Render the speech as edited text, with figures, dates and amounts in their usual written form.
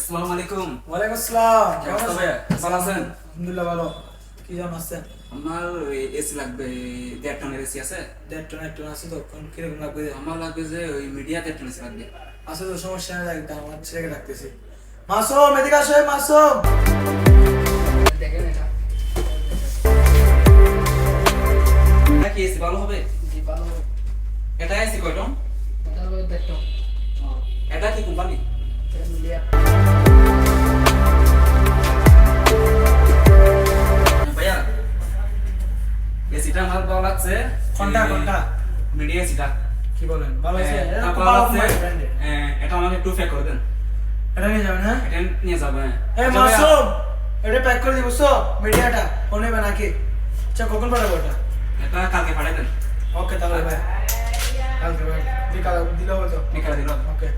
আসসালামু আলাইকুম। ওয়ালাইকুম আসসালাম। কেমন আছেন ভাইয়া? ভালো আছেন? আলহামদুলিল্লাহ ভালো। কি জান আছেন? আমার এসি লাগবে, 1.5 টনের এসি আছে। 1.5 টন আছে তো, কোন কিরকম লাগবে? আমার লাগবে যে ওই মিডিয়া 1.5 টন এসি লাগবে। আছে তো, সমস্যা নেই, একদম আমার ছেলেকে ডাকতেছি। মাসুম, এদিকে আসো, এই মাসুম। দেখেন এটা এটা কি এসি ভালো হবে? জি ভালো হবে। এটা এসি কয় টন? এটা হলো দেখো এটা কি কোম্পানি? এটা মিডিয়া ভাইয়া এসিটা আমার ভালো লাগছে। কোনটা? মিডিয়া এসিটা। কি বলেন? ভালো আছে? এটা এটা খুব ভালো ভালো লাগছে। ব্র্যান্ডের। এটা আমাকে একটু প্যাক করে দেন। এটা নিয়ে যাবেন, হ্যাঁ? এটা নিয়ে যাবে। এই মাসুম, এটা প্যাক করে দিব তো, মিডিয়াটা কোন নেবে নাকি? আচ্ছা, কখন পাঠাবো এটা? এটা কালকে পাঠিয়ে দেন। ওকে, তাহলে ভাই কালকে ভাই বিকাল দিলে হবে তো? নিকালে দিল। ওকে।